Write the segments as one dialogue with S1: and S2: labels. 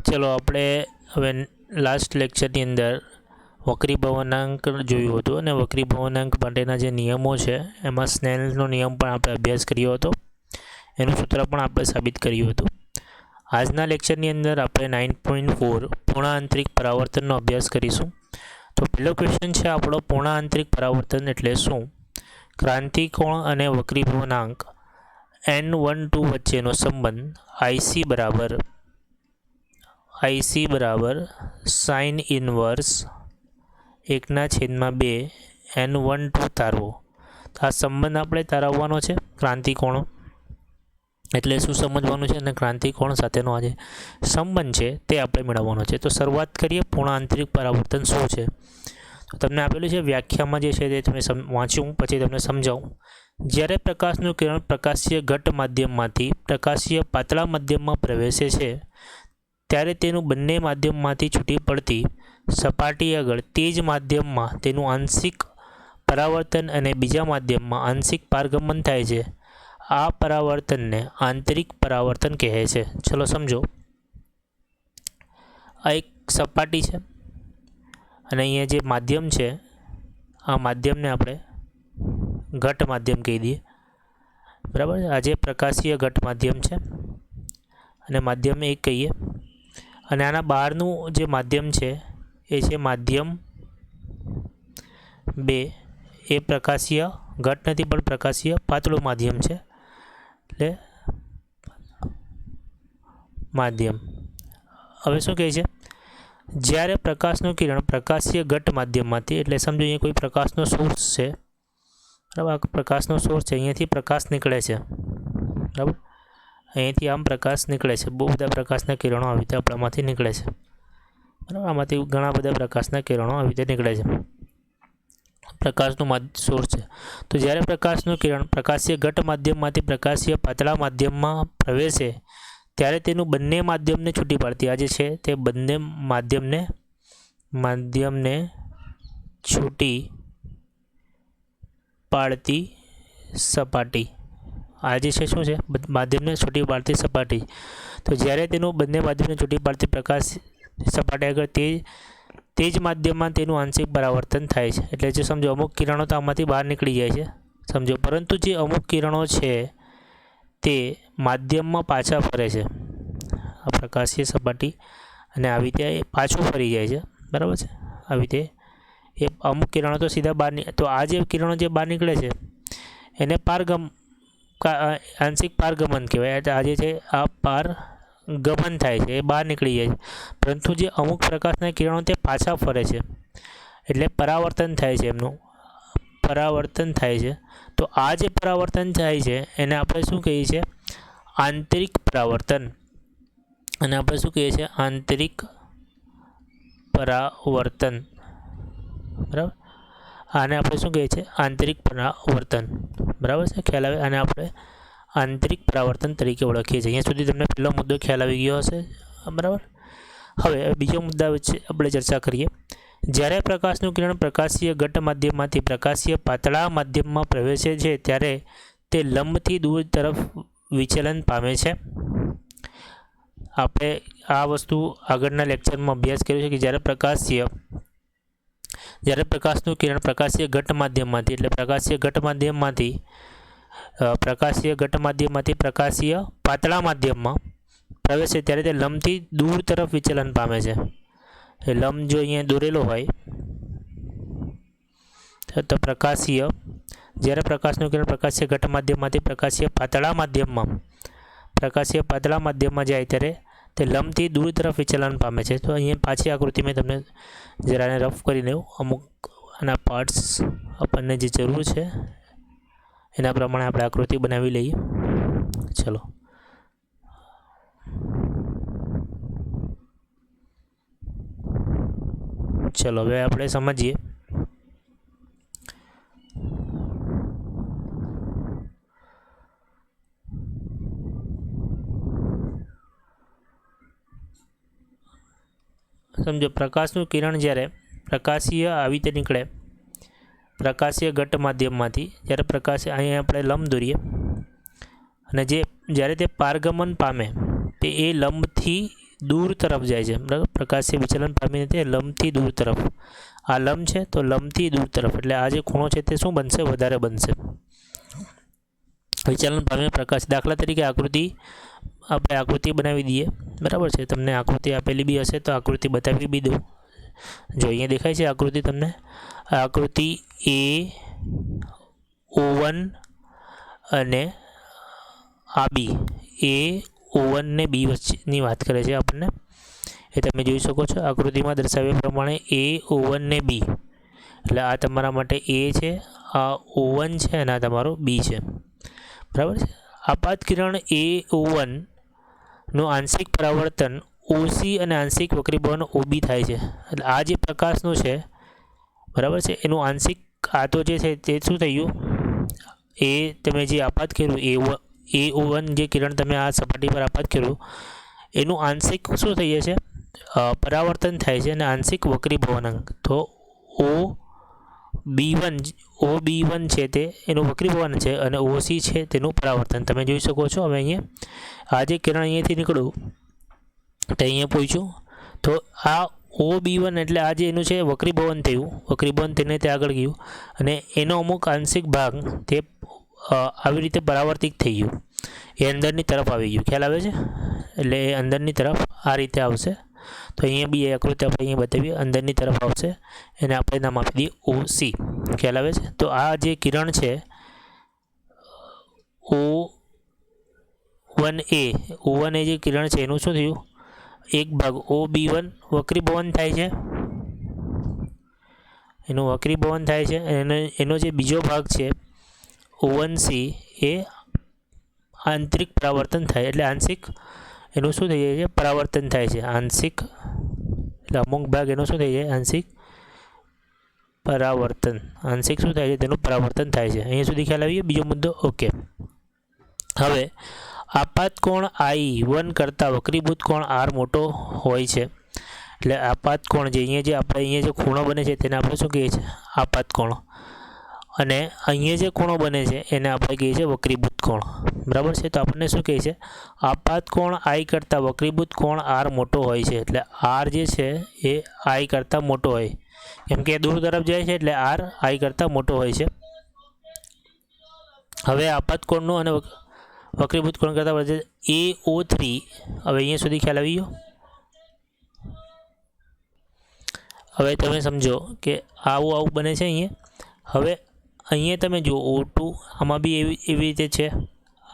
S1: ચલો આપણે હવે લાસ્ટ લેક્ચરની અંદર વક્રી ભવનાંક જોયું હતું અને વક્રી ભવનાંક માટેના જે નિયમો છે એમાં સ્નેલનો નિયમ પણ આપણે અભ્યાસ કર્યો હતો, એનું સૂત્ર પણ આપણે સાબિત કર્યું હતું. આજના લેક્ચરની અંદર આપણે 9.4 પૂર્ણાંતરિક પરાવર્તનનો અભ્યાસ કરીશું. તો પહેલો ક્વેશ્ચન છે આપણો, પૂર્ણાંતરિક પરાવર્તન એટલે શું? ક્રાંતિકોણ અને વક્રી ભવનાંક n1 વચ્ચેનો સંબંધ IC બરાબર સાઇન ઇનવર્સ 1/2 n12 તારવો. તો આ સંબંધ આપણે તારવવાનો છે. ક્રાંતિકોણ એટલે શું સમજવાનું છે અને ક્રાંતિકોણ સાથેનો આ જે સંબંધ છે તે આપણે મેળવવાનો છે. તો શરૂઆત કરીએ, પૂર્ણાંતરિક પરાવર્તન શું છે? તો તમને આપેલું છે વ્યાખ્યામાં જે છે તે તમે વાંચ્યું પછી તમને સમજાવું. જ્યારે પ્રકાશનું કિરણ પ્રકાશીય ઘટ માધ્યમમાંથી પ્રકાશીય પાતળા માધ્યમમાં પ્રવેશે છે ત્યારે તેનું બંને માધ્યમમાંથી છૂટી પડતી સપાટી આગળ તે જ માધ્યમમાં તેનું આંશિક પરાવર્તન અને બીજા માધ્યમમાં આંશિક પારગમન થાય છે. આ પરાવર્તનને આંતરિક પરાવર્તન કહે છે. ચલો સમજો. આ એક સપાટી છે અને અહીંયા જે માધ્યમ છે આ માધ્યમને આપણે ઘટ માધ્યમ કહી દઈએ, બરાબર. આ જે પ્રકાશીય ઘટ માધ્યમ છે અને માધ્યમ એક કહીએ, અને આના બહારનું જે માધ્યમ છે એ છે માધ્યમ 2. એ પ્રકાશીય ઘટ નથી પણ પ્રકાશીય પાતળું માધ્યમ છે, એટલે માધ્યમ. હવે શું કહે છે? જ્યારે પ્રકાશનું કિરણ પ્રકાશીય ઘટ માધ્યમમાંથી, એટલે સમજો અહીંયા કોઈ પ્રકાશનો સોર્સ છે, બરાબર. પ્રકાશનો સોર્સ છે, અહીંયાથી પ્રકાશ નીકળે છે, બરાબર. અહીંયાથી આમ પ્રકાશ નીકળે છે, બહુ બધા પ્રકાશના કિરણો આવી રીતે આપણામાંથી નીકળે છે, બરાબર. આમાંથી ઘણા બધા પ્રકાશના કિરણો આવી રીતે નીકળે છે, પ્રકાશનું સોર્સ છે. તો જ્યારે પ્રકાશનું કિરણ પ્રકાશીય ઘટ માધ્યમમાંથી પ્રકાશીય પાતળા માધ્યમમાં પ્રવેશે ત્યારે તેનું બંને માધ્યમને છૂટી પાડતી, આ જે છે તે બંને માધ્યમને છૂટી પાડતી સપાટી, આ જે છે શું છે? માધ્યમને છૂટી પાડતી સપાટી. તો જ્યારે તેનું બંને માધ્યમને છૂટી પાડતી પ્રકાશ સપાટી આગળ તે જ માધ્યમમાં તેનું આંશિક પરાવર્તન થાય છે. એટલે જે સમજો અમુક કિરણો તો આમાંથી બહાર નીકળી જાય છે, સમજો, પરંતુ જે અમુક કિરણો છે તે માધ્યમમાં પાછા ફરે છે, આ પ્રકાશીય સપાટી, અને આવી રીતે પાછું ફરી જાય છે, બરાબર છે. આવી રીતે એ અમુક કિરણો તો સીધા બહાર તો આ જે કિરણો જે બહાર નીકળે છે એને આંશિક પારગમન કહેવાય. આ જે છે આ પારગમન થાય છે, એ બહાર નીકળી જાય છે. પરંતુ જે અમુક પ્રકાશના કિરણો તે પાછા ફરે છે, એટલે પરાવર્તન થાય છે, એમનું પરાવર્તન થાય છે. તો આ જે પરાવર્તન થાય છે એને આપણે શું કહીએ છીએ? આંતરિક પરાવર્તન. અને આપણે શું કહીએ છીએ? આંતરિક પરાવર્તન, બરાબર. આને આપણે શું કહીએ છીએ? આંતરિક પરાવર્તન, બરાબર છે. ખ્યાલ આવે? આને આપણે આંતરિક પરાવર્તન તરીકે ઓળખીએ છીએ. અહીંયા સુધી તમને પહેલો મુદ્દો ખ્યાલ આવી ગયો હશે, બરાબર. હવે બીજો મુદ્દા વચ્ચે આપણે ચર્ચા કરીએ. જ્યારે પ્રકાશનું કિરણ પ્રકાશીય ઘટ માધ્યમમાંથી પ્રકાશીય પાતળા માધ્યમમાં પ્રવેશે છે ત્યારે તે લંબથી દૂર તરફ વિચલન પામે છે. આપણે આ વસ્તુ આગળના લેક્ચરમાં અભ્યાસ કર્યો છે કે જ્યારે પ્રકાશનું કિરણ પ્રકાશીય ઘટ માધ્યમમાંથી, એટલે પ્રકાશીય ઘટ માધ્યમમાંથી પ્રકાશીય પાતળા માધ્યમમાં પ્રવેશે ત્યારે તે લંબથી દૂર તરફ વિચલન પામે છે. એ લંબ જો અહીંયા દોરેલો હોય તો જ્યારે પ્રકાશનું કિરણ પ્રકાશીય ઘટ માધ્યમમાંથી પ્રકાશીય પાતળા માધ્યમમાં જાય ત્યારે તે લંબથી દૂર તરફ વિચલન પામે છે. તો અહીંયા પાછી આકૃતિ મેં તમને જરાને રફ કરી લઉં, અમુક આના પાર્ટ્સ આપણને જે જરૂર છે એના પ્રમાણે આપણે આકૃતિ બનાવી લઈએ. ચલો, હવે આપણે સમજીએ. સમજો, પ્રકાશનું કિરણ જ્યારે પ્રકાશીય આવી રીતે નીકળે પ્રકાશીય ઘટ માધ્યમમાંથી, જ્યારે પ્રકાશ અહીંયા આપણે લંબ દોરીએ અને જ્યારે તે પારગમન પામે તે એ લંબથી દૂર તરફ જાય છે, બરાબર. પ્રકાશથી વિચલન પામીને તે લંબથી દૂર તરફ, આ લંબ છે તો લંબથી દૂર તરફ, એટલે આ જે ખૂણો છે તે શું બનશે? વધારે બનશે. વિચલન પામીને પ્રકાશ, દાખલા તરીકે આપણે આકૃતિ બનાવી દઈએ, બરાબર છે. તમને આકૃતિ આપેલી બી હશે તો આકૃતિ બતાવી બી દઉં. જો અહીંયા દેખાય છે આકૃતિ તમને, આ આકૃતિ A O1 અને આ બી, A O1 ને બી વચ્ચેની વાત કરે છે આપણને, એ તમે જોઈ શકો છો આકૃતિમાં દર્શાવ્યા પ્રમાણે A O1 ને બી, એટલે આ તમારા માટે A છે, આ O1 છે અને આ તમારો બી છે, બરાબર છે. આપાત કિરણ A O1 નું આંશિક પરાવર્તન OC અને આંશિક વક્રીભવન OB થાય છે. એટલે આ જે પ્રકાશનું છે, બરાબર છે, એનું આંશિક, આ તો જે છે તે શું થયું, એ તમે જે આપાત કર્યું A O1 જે કિરણ તમે આ સપાટી પર આપાત કર્યું, એનું આંશિક શું થઈ જશે? પરાવર્તન થાય છે અને આંશિક વક્રીભવનાંક, તો OB1 છે તે એનું વક્રીભવન છે અને OC છે તેનું પરાવર્તન. તમે જોઈ શકો છો. હવે અહીંયા આ જે કિરણ અહીંયાથી નીકળ્યું તો અહીંયા પહોંચ્યું, તો આ OB1 એટલે આ જે એનું છે વક્રીભવન થયું, વક્રીભવન થઈને તે આગળ ગયું અને એનો અમુક આંશિક ભાગ તે આવી રીતે પરાવર્તિત થઈ ગયું, એ અંદરની તરફ આવી ગયું. ખ્યાલ આવે છે? એટલે એ અંદરની તરફ આ રીતે આવશે. તો અહીંયા બી એ આકૃતિ આપણે અહીંયા બતાવીએ, અંદરની તરફ આવશે, એને આપણે નામ આપી દઈએ OC. ખ્યાલ આવે છે? તો આ જે કિરણ છે O1A જે કિરણ છે એનું શું થયું? એક ભાગ OB1 વક્રીભવન થાય છે, એનું વક્રીભવન થાય છે, અને એનો જે બીજો ભાગ છે O1C એ આંતરિક પરાવર્તન થાય, એટલે આંશિક એનું શું થઈ જાય છે? પરાવર્તન થાય છે. આંશિક એટલે અમુક ભાગ એનો શું થઈ જાય? આંશિક પરાવર્તન, આંશિક શું થાય છે? તેનું પરાવર્તન થાય છે. અહીંયા સુધી ખ્યાલ આવી ગયો? બીજો મુદ્દો ઓકે. હવે આપાત કોણ I1 કરતાં વક્રીભૂત કોણ R મોટો હોય છે, એટલે આપાત કોણ જે અહીંયા જે ખૂણો બને છે તેને આપણે શું કહીએ છીએ? આપાત કોણ. અને અહીંયા જે ખૂણો બને છે એને આપણે કહીએ છીએ વક્રીભૂત કોણ, બરાબર છે. તો આપણને શું કહે છે? આપાત કોણ I કરતાં વક્રીભૂત કોણ R મોટો હોય છે, એટલે R જે છે એ I કરતાં મોટો હોય, કેમ કે દૂર તરફ જાય છે એટલે R I કરતાં મોટો હોય છે. હવે આપાત કોણનું અને વક્રીભૂત કોણ કરતાં વધે AO3. હવે અહીંયા સુધી ખ્યાલ આવી ગયો? હવે તમે સમજો કે આવું બને છે અહીંયા. હવે અહીંયા તમે જુઓ O2, આમાં બી એવી રીતે છે,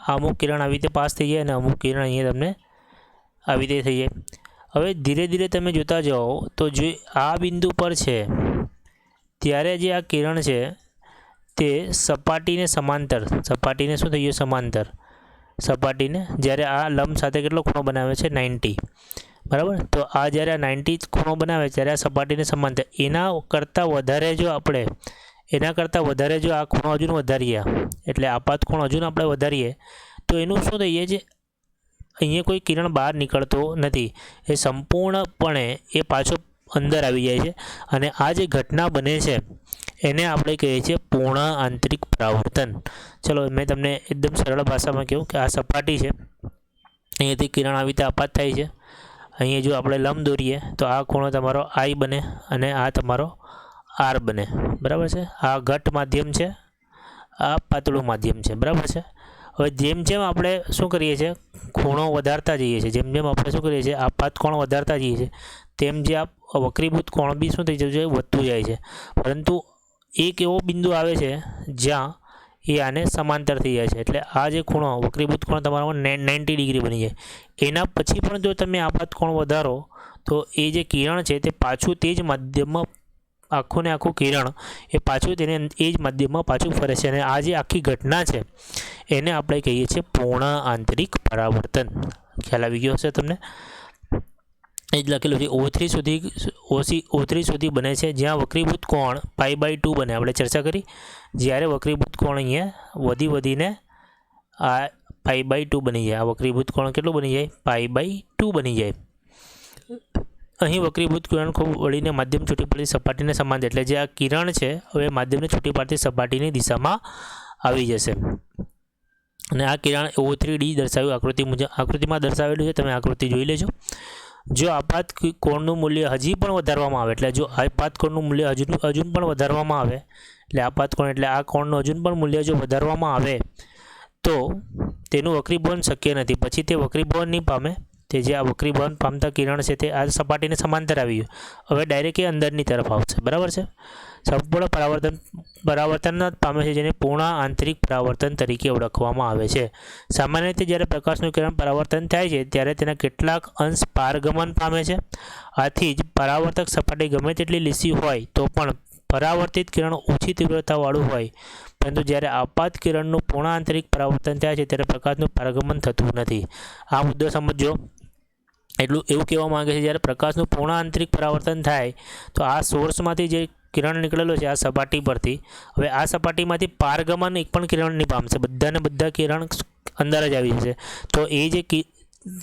S1: અમુક કિરણ આવી રીતે પાસ થઈ જાય અને અમુક કિરણ અહીંયા તમને આવી રીતે થઈ જાય. હવે ધીરે ધીરે તમે જોતા જાઓ તો જે આ બિંદુ પર છે ત્યારે જે આ કિરણ છે તે સપાટીને સમાંતર, સપાટીને શું થઈ ગયું? સમાંતર સપાટીને, જ્યારે આ લંબ સાથે કેટલો ખૂણો બનાવે છે? 90, બરાબર. તો આ જ્યારે આ 90 ખૂણો બનાવે ત્યારે આ સપાટીને સમાંતર, એના કરતાં વધારે જો આ ખૂણો હજુ વધારીએ, એટલે આપાત ખૂણો હજુ આપણે વધારીએ તો એનું શું થઈ જાય છે? અહીંયા કોઈ કિરણ બહાર નીકળતો નથી, એ સંપૂર્ણપણે એ પાછો અંદર આવી જાય છે. અને આ જે ઘટના બને છે એને આપણે કહીએ છીએ પૂર્ણ આંતરિક પરાવર્તન. ચલો મેં તમને એકદમ સરળ ભાષામાં કહ્યું કે આ સપાટી છે, અહીંયાથી કિરણ આવી રીતે આપાત થાય છે. અહીંયા જો આપણે લંબ દોરીએ તો આ ખૂણો તમારો I બને અને આ તમારો R બને, બરાબર છે. આ ઘટ માધ્યમ છે, આ પાતળું માધ્યમ છે, બરાબર છે. હવે જેમ જેમ આપણે શું કરીએ છીએ? ખૂણો વધારતા જઈએ છીએ, જેમ જેમ આપણે શું કરીએ છીએ? આપાત કોણ વધારતા જઈએ છીએ, તેમ જે આ વક્રીભૂત કોણ બી શું થઈ જવું છે? વધતું જાય છે. પરંતુ એક એવો બિંદુ આવે છે જ્યાં એ આને સમાંતર થઈ જાય છે, એટલે આ જે ખૂણો વક્રીભૂત કોણ તમારો 90 ડિગ્રી બની જાય. એના પછી પણ જો તમે આપાત કોણ વધારો તો એ જે કિરણ છે તે પાછું તે જ માધ્યમમાં, આખું ને આખું કિરણ એ પાછું તેને એ જ માધ્યમમાં પાછું ફરે છે. અને આ જે આખી ઘટના છે એને આપણે કહીએ છીએ પૂર્ણ આંતરિક પરાવર્તન. ખ્યાલ આવી ગયો હશે તમને? એ જ લખેલું છે. O3 સુધી બને છે જ્યાં વક્રીભૂત કોણ π/2 બને. આપણે ચર્ચા કરી, જ્યારે વક્રીભૂત કોણ અહીંયા વધીને આ π/2 બની જાય. આ વક્રીભૂત કોણ કેટલું બની જાય? π/2 બની જાય. અહીં વક્રીભૂત કિરણ ખૂબ વળીને માધ્યમ છૂટી પડતી સપાટીને સમાંતર, એટલે જે આ કિરણ છે હવે માધ્યમને છૂટી પાડતી સપાટીની દિશામાં આવી જશે. અને આ કિરણ O3D દર્શાવ્યું આકૃતિ મુજબ, આકૃતિમાં દર્શાવેલું છે, તમે આકૃતિ જોઈ લેજો. જો આપાત કોણનું મૂલ્ય હજી પણ વધારવામાં આવે, એટલે જો આપાત કોણનું મૂલ્ય હજુ પણ વધારવામાં આવે, એટલે આપાત કોણ એટલે આ કોણનું હજુ પણ મૂલ્ય જો વધારવામાં આવે તો તેનું વક્રીભવન શક્ય નથી. પછી તે વક્રીભવન નહીં પામે. તે જે આ વક્રીભવન પામતા કિરણ છે તે આ સપાટીને સમાંતર આવી ગયું, હવે ડાયરેક્ટ એ અંદરની તરફ આવશે. બરાબર છે. સંપૂર્ણ પરાવર્તન જ પામે છે, જેને પૂર્ણ આંતરિક પરાવર્તન તરીકે ઓળખવામાં આવે છે. સામાન્ય રીતે જ્યારે પ્રકાશનું કિરણ પરાવર્તન થાય છે ત્યારે તેના કેટલાક અંશ પારગમન પામે છે. આથી જ પરાવર્તક સપાટી ગમે તેટલી લીસી હોય તો પણ પરાવર્તિત કિરણ ઓછી તીવ્રતાવાળું હોય, પરંતુ જ્યારે આપાત કિરણનું પૂર્ણ આંતરિક પરાવર્તન થાય છે ત્યારે પ્રકાશનું પારગમન થતું નથી. આ મુદ્દો સમજો. એટલું એવું કહેવા માંગે છે જ્યારે પ્રકાશનું પૂર્ણ આંતરિક પરાવર્તન થાય તો આ સોર્સમાંથી જે કિરણ નીકળેલો છે આ સપાટી પરથી, હવે આ સપાટીમાંથી પારગમન એક પણ કિરણ નહીં પામશે, બધા કિરણ અંદર જ આવી જશે. તો એ જે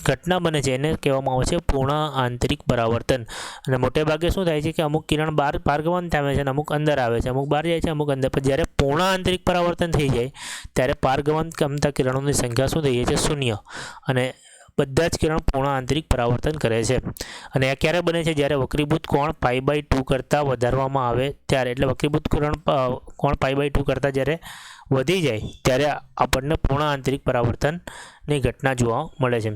S1: ઘટના બને છે એને કહેવામાં આવે છે પૂર્ણ આંતરિક પરાવર્તન. અને મોટે ભાગે શું થાય છે કે અમુક કિરણ બહાર પારગમન થાય છે અને અમુક અંદર આવે છે, અમુક બહાર જાય છે, અમુક અંદર. પણ જ્યારે પૂર્ણ આંતરિક પરાવર્તન થઈ જાય ત્યારે પારગમન પામતા કિરણોની સંખ્યા શું થઈ જાય છે? 0. અને બધા જ કિરણ પૂર્ણ આંતરિક પરાવર્તન કરે છે. અને આ ક્યારે બને છે? જ્યારે વક્રીભૂત કોણ π/2 કરતાં વધારવામાં આવે ત્યારે. એટલે વક્રીભૂત કોણ π/2 કરતાં જ્યારે વધી જાય ત્યારે આપણને પૂર્ણ આંતરિક પરાવર્તનની ઘટના જોવા મળે છે.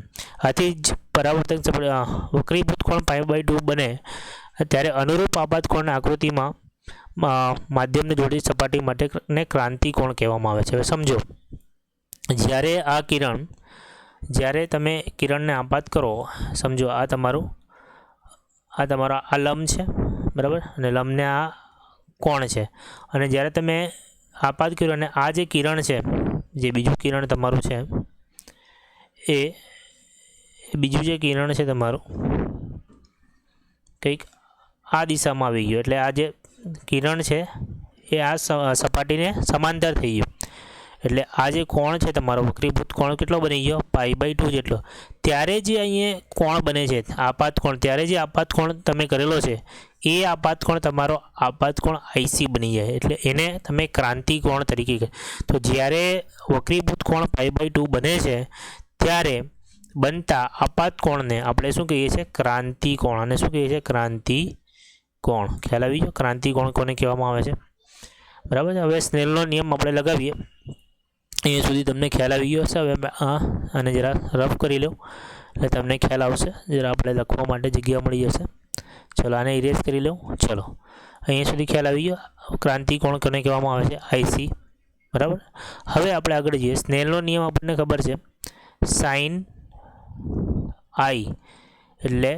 S1: આથી જ પરાવર્તન વક્રીભૂત કોણ π/2 બને ત્યારે અનુરૂપ આપાત કોણની આકૃતિમાં માધ્યમને જોડી સપાટી માટેને ક્રાંતિ કોણ કહેવામાં આવે છે. હવે સમજો, જ્યારે તમે કિરણને આપાત કરો, સમજો આ તમારો આ લંબ છે, બરાબર, અને લંબને આ કોણ છે. અને જ્યારે તમે આપાત કર્યું અને આ જે કિરણ છે, જે બીજું કિરણ તમારું છે, એ બીજું જે કિરણ છે તમારું કંઈક આ દિશામાં આવી ગયું, એટલે આ જે કિરણ છે એ આ સપાટીને સમાંતર થઈ ગયું. એટલે આ જે કોણ છે તમારો વક્રીભૂત કોણ કેટલો બની ગયો? π/2 જેટલો. ત્યારે જે અહીંયા કોણ બને છે આપાત કોણ, ત્યારે જે આપાત કોણ તમે કરેલો છે એ આપાત કોણ તમારો આપાત કોણ IC બની જાય. એટલે એને તમે ક્રાંતિ કોણ તરીકે. તો જ્યારે વક્રીભૂત કોણ π/2 બને છે ત્યારે બનતા આપાત કોણને આપણે શું કહીએ છીએ? ક્રાંતિ કોણ. અને શું કહીએ છીએ? ક્રાંતિ કોણ. ખ્યાલ આવી ગયો? ક્રાંતિ કોણ કોને કહેવામાં આવે છે? બરાબર છે. હવે સ્નેલનો નિયમ આપણે લગાવીએ. અહીંયા સુધી તમને ખ્યાલ આવી ગયો હશે. હવે આને જરા રફ કરી લઉં એટલે તમને ખ્યાલ આવશે. જરા આપણે લખવા માટે જગ્યા મળી જશે. ચલો આને ઇરેઝ કરી લઉં. ચલો અહીંયા સુધી ખ્યાલ આવી ગયો. ક્રાંતિ કોણ કોને કહેવામાં આવે છે? IC. બરાબર. હવે આપણે આગળ જઈએ. સ્નેલનો નિયમ આપણને ખબર છે, sin I એટલે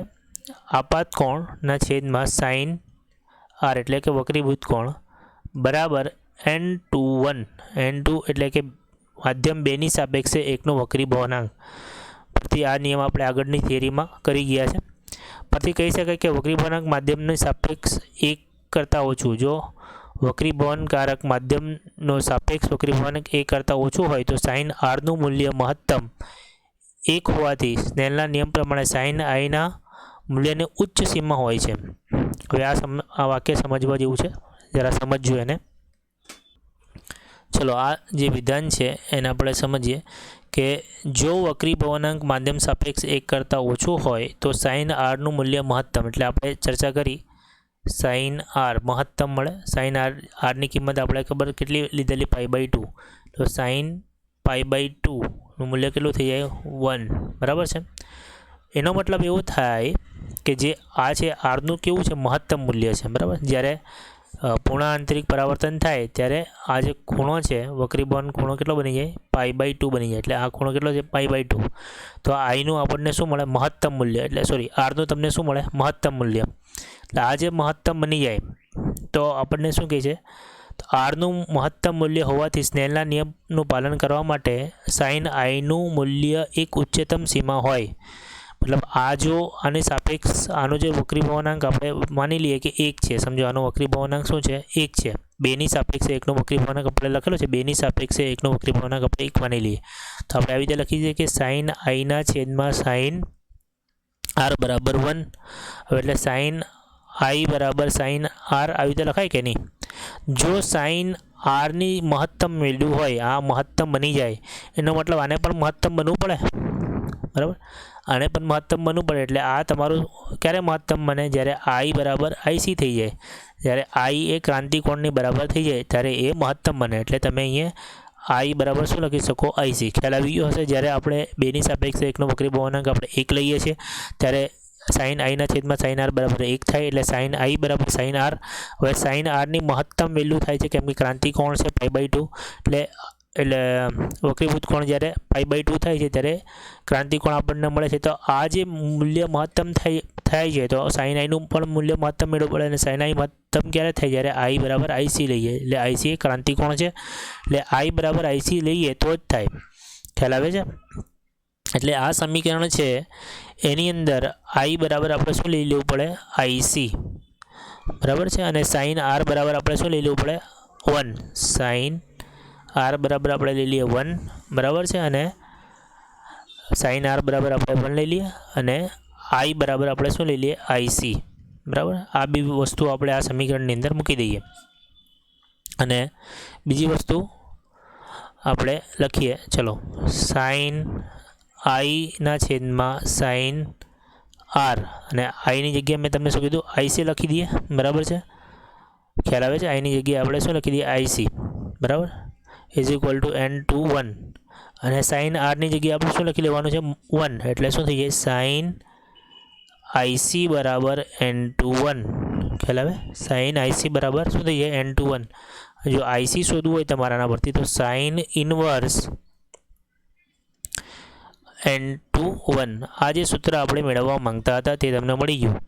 S1: આપાત કોણના છેદમાં sin R એટલે કે વક્રીભૂત કોણ બરાબર n2 એટલે કે માધ્યમ 2ની સાપેક્ષે 1નો વક્રીભવનાંક. પરથી આ નિયમ આપણે આગળની થિયરીમાં કરી ગયા છે. પરથી કહી શકાય કે વક્રીભવનાંક માધ્યમની સાપેક્ષ 1 કરતાં ઓછું. જો વક્રીભવનકારક માધ્યમનો સાપેક્ષ વક્રીભવનાંક 1 કરતાં ઓછું હોય તો sin Rનું મૂલ્ય મહત્તમ 1 હોવાથી સ્નેલના નિયમ પ્રમાણે sin Iના મૂલ્યની ઉચ્ચ સીમા હોય છે. હવે આ વાક્ય સમજવા જેવું છે, જરા સમજજો એને. ચલો આ જે વિધાન છે એને આપણે સમજીએ કે જો વક્રીભવનાંક માધ્યમ સાપેક્ષ 1 કરતાં ઓછું હોય તો sin Rનું મૂલ્ય મહત્તમ, એટલે આપણે ચર્ચા કરી sin R મહત્તમ મળે. sin Rની કિંમત આપણે ખબર કેટલી લીધેલી? π/2. તો sin π/2નું મૂલ્ય કેટલું થઈ જાય? 1. બરાબર છે. એનો મતલબ એવો થાય કે જે આ છે Rનું કેવું છે? મહત્તમ મૂલ્ય છે. બરાબર. જ્યારે પૂર્ણ આંતરિક પરાવર્તન થાય ત્યારે આ જે ખૂણો છે વક્રીભવન ખૂણો કેટલો બની જાય? π/2 બની જાય. એટલે આ ખૂણો કેટલો છે? π/2. તો આ Iનું આપણને શું મળે? મહત્તમ મૂલ્ય. એટલે Rનું તમને શું મળે? મહત્તમ મૂલ્ય. એટલે આ જે મહત્તમ બની જાય તો આપણને શું કહે છે? તો Rનું મહત્તમ મૂલ્ય હોવાથી સ્નેલના નિયમનું પાલન કરવા માટે sin Iનું મૂલ્ય એક ઉચ્ચતમ સીમા હોય. મતલબ આ જો આની સાપેક્ષ આનો જે વક્રીભવનાંક આપણે માની લઈએ કે 1 છે. સમજો આનો વક્રીભવનાંક શું છે? 1 છે. 2ની સાપેક્ષે 1નો વક્રીભવનાંક આપણે લખેલો છે. 2ની સાપેક્ષે 1નો વક્રીભવનાંક આપણે 1 માની લઈએ તો આપણે આવી રીતે લખી દઈએ કે sin Iના છેદમાં sin R બરાબર 1. હવે એટલે sin I બરાબર sin R આવી રીતે લખાય કે નહીં? જો sin Rની મહત્તમ વેલ્યુ હોય, આ મહત્તમ બની જાય, એનો મતલબ આને પણ મહત્તમ બનવું પડે. બરાબર. આને પણ મહત્તમ બનવું પડે એટલે આ તમારું ક્યારે મહત્તમ બને? જ્યારે આઈ બરાબર આઈસી થઈ જાય. જ્યારે આઈ એ ક્રાંતિકોણની બરાબર થઈ જાય ત્યારે એ મહત્તમ બને. એટલે તમે અહીંયા આઈ બરાબર શું લખી શકો? આઈસી. ખ્યાલ આવી ગયો હશે. જ્યારે આપણે બેની સાપેક્ષે એકનો વક્રી ભવાનાંક આપણે 1 લઈએ છીએ ત્યારે સાઇન આઈના છેદમાં સાઇન આર બરાબર 1 થાય એટલે સાઇન આઈ બરાબર સાઇન આર. હવે સાઇન આરની મહત્તમ વેલ્યુ થાય છે કેમ કે ક્રાંતિકોણ છે π/2 એટલે વક્રીભૂત કોણ જ્યારે π/2 થાય છે ત્યારે ક્રાંતિકોણ આપણને મળે છે. તો આ જે મૂલ્ય મહત્તમ થાય છે તો સાઇન આઈનું પણ મૂલ્ય મહત્તમ મેળવવું પડે. અને સાઇન આઈ મહત્તમ ક્યારે થાય? જ્યારે આઈ બરાબર આઈસી લઈએ. એટલે આઈસી એ ક્રાંતિકોણ છે એટલે આઈ બરાબર આઈસી લઈએ તો જ થાય. ખ્યાલ આવે છે? એટલે આ સમીકરણ છે એની અંદર આઈ બરાબર આપણે શું લઈ લેવું પડે? આઈસી. બરાબર છે. અને સાઇન આર બરાબર આપણે શું લઈ લેવું પડે? 1. સાઇન આર બરાબર આપણે લઈ લઈએ 1. બરાબર છે. અને સાઇન આર બરાબર આપણે 1 લઈ લઈએ અને આઈ બરાબર આપણે શું લઈ લઈએ? આઈસી. બરાબર. આ બી વસ્તુ આપણે આ સમીકરણની અંદર મૂકી દઈએ. અને બીજી વસ્તુ આપણે લખીએ. ચલો, સાઇન આઈના છેદમાં સાઇન આર અને આઈની જગ્યાએ મેં તમને શું કીધું? આઈસી લખી દઈએ. બરાબર છે. ખ્યાલ આવે છે? આઈની જગ્યાએ આપણે શું લખી દઈએ? આઈસી. બરાબર. = n/1. અને સાઇન આરની જગ્યાએ આપણે શું લખી લેવાનું છે? 1. એટલે શું થઈ જાય? સાઇન આઈસી બરાબર n/1. ખ્યાલ આવે? સાઇન આઈસી બરાબર શું થઈ જાય? n/1. જો આઈસી શોધવું હોય તમારાના પરથી તો સાઇન ઇનવર્સ n/1. આ જે સૂત્ર આપણે મેળવવા માંગતા હતા તે તમને મળી ગયું.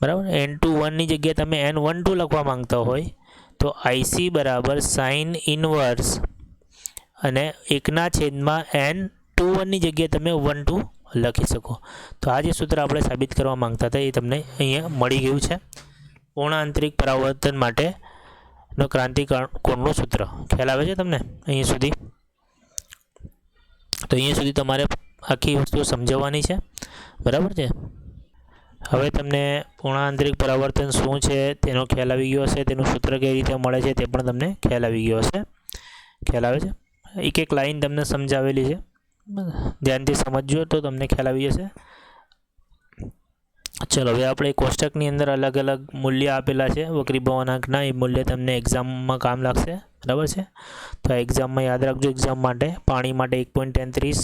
S1: બરાબર. n/1ની જગ્યાએ તમે n/12 લખવા માંગતા હોય તો આઈસી બરાબર સાઇન ઇનવર્સ અને 1/n/2ની જગ્યાએ તમે 1/2 લખી શકો. તો આ જે સૂત્ર આપણે સાબિત કરવા માંગતા હતા એ તમને અહીંયા મળી ગયું છે. પૂર્ણ આંતરિક પરાવર્તન માટેનો ક્રાંતિકોણનું સૂત્ર. ખ્યાલ આવે છે તમને અહીંયા સુધી? તો અહીંયા સુધી તમારે આખી વસ્તુ સમજાવવાની છે. બરાબર છે. હવે તમને પૂર્ણ આંતરિક પરાવર્તન શું છે તેનો ખ્યાલ આવી ગયો હશે. તેનું સૂત્ર કઈ રીતે મળે છે તે પણ તમને ખ્યાલ આવી ગયો હશે. ખ્યાલ આવે છે? એક લાઈન તમને સમજાવેલી છે. ધ્યાનથી સમજજો તો તમને ખ્યાલ આવી જશે. ચલો, હવે આપણે કોષ્ટકની અંદર અલગ અલગ મૂલ્ય આપેલા છે વક્રી ભવાનાંકના. એ મૂલ્ય તમને એક્ઝામમાં કામ લાગશે. બરાબર છે. તો એક્ઝામમાં યાદ રાખજો. એક્ઝામ માટે પાણી માટે 1.33,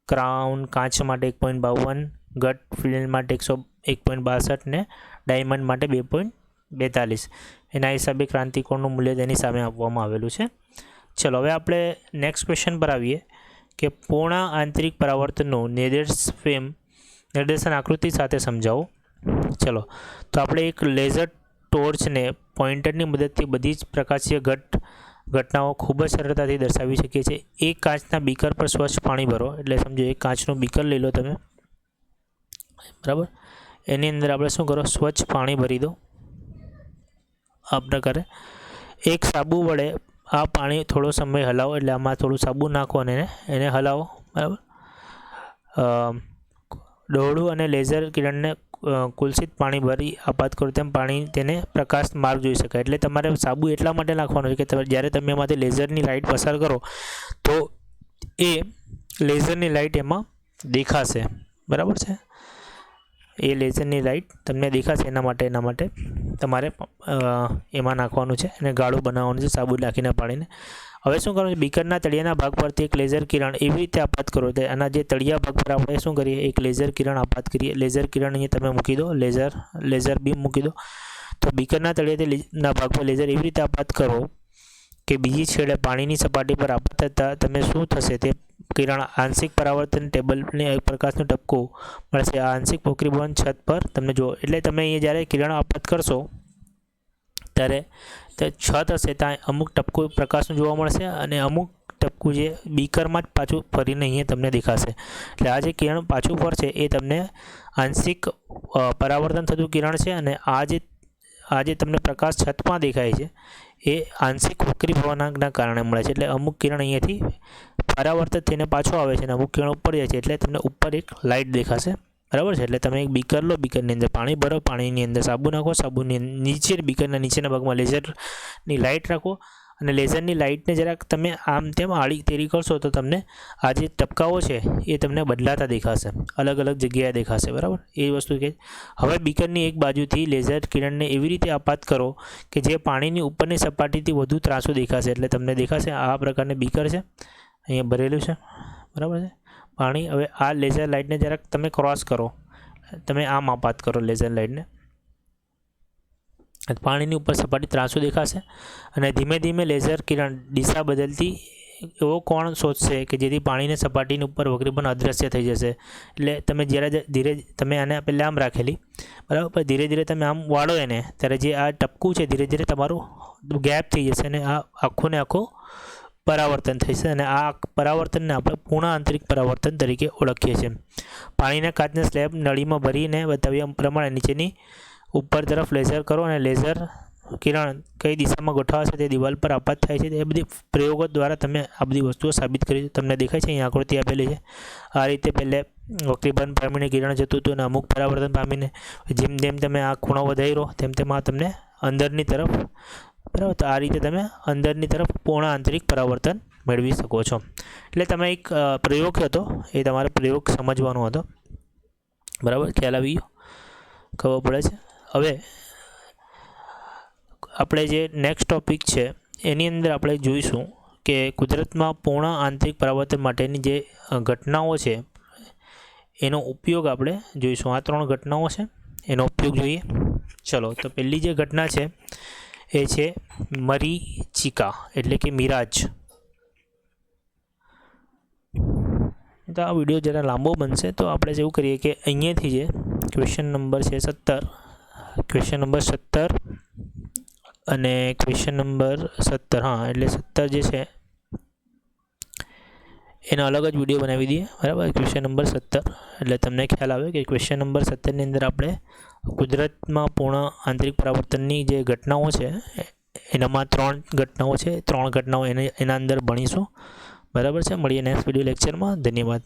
S1: ક્રાઉન કાચ માટે 1.52, ગટ ફિલ્મ માટે 1.62 ને ડાયમંડ માટે 2.42. એના હિસાબે ક્રાંતિકોણનું મૂલ્ય તેની સામે આપવામાં આવેલું છે. ચલો, હવે આપણે નેક્સ્ટ ક્વેશ્ચન પર આવીએ કે પૂર્ણ આંતરિક પરાવર્તનનું નિર્દેશન આકૃતિ સાથે સમજાવો. ચલો, તો આપણે એક લેઝર ટોર્ચને પોઇન્ટરની મદદથી બધી જ પ્રકાશીય ઘટનાઓ ખૂબ જ સરળતાથી દર્શાવી શકીએ છીએ. એક કાચના બીકર પર સ્વચ્છ પાણી ભરો. એટલે સમજો, એક કાચનું બીકર લઈ લો તમે. બરાબર. એની અંદર આપણે શું કરો? સ્વચ્છ પાણી ભરી દો આ પ્રકારે. એક સાબુ વડે આ પાણી થોડો સમય હલાવો. એટલે આમાં થોડું સાબુ નાખો અને એને હલાવો. બરાબર. ડોળું અને લેઝર કિરણને કુલસિત પાણી ભરી આપાત કરો તેમ પાણી તેને પ્રકાશ માર્ગ જોઈ શકાય. એટલે તમારે સાબુ એટલા માટે નાખવાનો છે કે જ્યારે તમે એમાંથી લેઝરની લાઇટ પસાર કરો તો એ લેઝરની લાઇટ એમાં દેખાશે. બરાબર છે. એ લેઝરની લાઇટ તમને દેખાશે. એના માટે તમારે એમાં નાખવાનું છે અને ગાળું બનાવવાનું છે સાબુ નાખીને પાણીને. હવે શું કરવાનું છે? બીકરના તળિયાના ભાગ પરથી એક લેઝર કિરણ એવી રીતે આપાત કરો. આના જે તળિયા ભાગ પર આપણે શું કરીએ? એક લેઝર કિરણ આપાત કરીએ. લેઝર કિરણ અહીંયા તમે મૂકી દો. લેઝર બીમ મૂકી દો. તો બીકરના તળિયાના ભાગ પર લેઝર એવી રીતે આપાત કરો કે બીજી છેડે પાણીની સપાટી પર આપાત થતાં તમે શું થશે? તે કિરણ આંશિક પરાવર્તન ટેબલને એક પ્રકાશનું ટપકું મળશે. આ આંશિક વક્રીભવન છત પર તમને જો. એટલે તમે અહીંયા જ્યારે કિરણ આપાત કરશો ત્યારે છત હશે ત્યાં અમુક ટપકું પ્રકાશનું જોવા મળશે અને અમુક ટપકું જે બીકરમાં જ પાછું ફરીને અહીંયા તમને દેખાશે. એટલે આ જે કિરણ પાછું ફરશે એ તમને આંશિક પરાવર્તન થતું કિરણ છે. અને આ જે તમને પ્રકાશ છતમાં દેખાય છે એ આંશિક વક્રી ભવાનાંકના કારણે મળે છે. એટલે અમુક કિરણ અહીંયાથી પરાવર્તિત થઈને પાછો આવે છે અને અમુક કિરણ ઉપર જાય છે. એટલે તમને ઉપર એક લાઇટ દેખાશે. બરાબર છે. એટલે તમે એક બીકર લો. બીકરની અંદર પાણી ભરો. પાણીની અંદર સાબુ નાખો. સાબુની નીચે બીકરના નીચેના ભાગમાં લેઝરની લાઇટ રાખો અને લેઝરની લાઇટને જરાક તમે આમ તેમ આડી તેરી કરશો તો તમને આ જે ટપકાઓ છે એ તમને બદલાતા દેખાશે, અલગ અલગ જગ્યાએ દેખાશે, બરાબર. એ વસ્તુ કે હવે બીકરની એક બાજુથી લેઝર કિરણને એવી રીતે આપાત કરો કે જે પાણીની ઉપરની સપાટીથી વધુ ત્રાંસું દેખાશે. એટલે તમને દેખાશે આ પ્રકારની બીકર છે, અહીંયા ભરેલું છે, બરાબર છે પાણી. હવે આ લેઝર લાઇટને જરાક તમે ક્રોસ કરો, તમે આમ આપાત કરો લેઝર લાઇટને, પાણીની ઉપર સપાટી ત્રાંસું દેખાશે અને ધીમે ધીમે લેઝર કિરણ દિશા બદલતી એવો કોણ શોધશે કે જેથી પાણીની સપાટીની ઉપર વગેરે પણ અદૃશ્ય થઈ જશે. એટલે તમે જ્યારે ધીરે તમે આને પહેલાં આમ રાખેલી, બરાબર, ધીરે ધીરે તમે આમ વાળો એને ત્યારે જે આ ટપકું છે ધીરે ધીરે તમારું ગેપ થઈ જશે અને આ આખું ને આખું પરાવર્તન થશે અને આ પરાવર્તનને આપણે પૂર્ણ આંતરિક પરાવર્તન તરીકે ઓળખીએ છીએ. પાણીના કાચના સ્લેબ નળીમાં ભરીને બતાવ્યા પ્રમાણે નીચેની ઉપર તરફ લેઝર કરો અને લેઝર કિરણ કઈ દિશામાં ગોઠવાશે તે દિવાલ પર આપાત થાય છે. એ બધી પ્રયોગો દ્વારા તમે આ બધી વસ્તુઓ સાબિત કરી. તમને દેખાય છે અહીં આકૃતિ આપેલી છે. આ રીતે પહેલે વક્રીભવન પામીને કિરણ જતું હતું અને અમુક પરાવર્તન પામીને જેમ જેમ તમે આ ખૂણો વધારી રહો તેમ તેમ આ તમને અંદરની તરફ, બરાબર, તો આ રીતે તમે અંદરની તરફ પૂર્ણ આંતરિક પરાવર્તન મેળવી શકો છો. એટલે તમે એક પ્રયોગ હતો એ તમારે પ્રયોગ સમજવાનો હતો, બરાબર, ખ્યાલ આવી ગયો, ખબર પડે છે. હવે આપણે જે નેક્સ્ટ ટોપિક છે એની અંદર આપણે જોઈશું કે કુદરતમાં પૂર્ણ આંતરિક પરાવર્તન માટેની જે ઘટનાઓ છે એનો ઉપયોગ આપણે જોઈશું. આ 3 ઘટનાઓ છે, એનો ઉપયોગ જોઈએ. ચલો, તો પહેલી જે ઘટના છે એ છે મરીચિકા એટલે કે મિરાજ. તો આ વિડીયો જરા લાંબો બનશે તો આપણે એવું કરીએ કે અહીંયાથી જે ક્વેશ્ચન નંબર છે 17, ક્વેશ્ચન નંબર 17 અને ક્વેશ્ચન નંબર 17, હા, એટલે 17 જે છે એનો અલગ જ વિડીયો બનાવી દઈએ, બરાબર. ક્વેશ્ચન નંબર 17 એટલે તમને ખ્યાલ આવે કે ક્વેશ્ચન નંબર 17ની અંદર આપણે કુદરતમાં પૂર્ણ આંતરિક પરાવર્તનની જે ઘટનાઓ છે એનામાં 3 ઘટનાઓ છે, 3 ઘટનાઓ એના અંદર ભણીશું, બરાબર છે. મળીએ નેક્સ્ટ વિડીયો લેક્ચરમાં. ધન્યવાદ.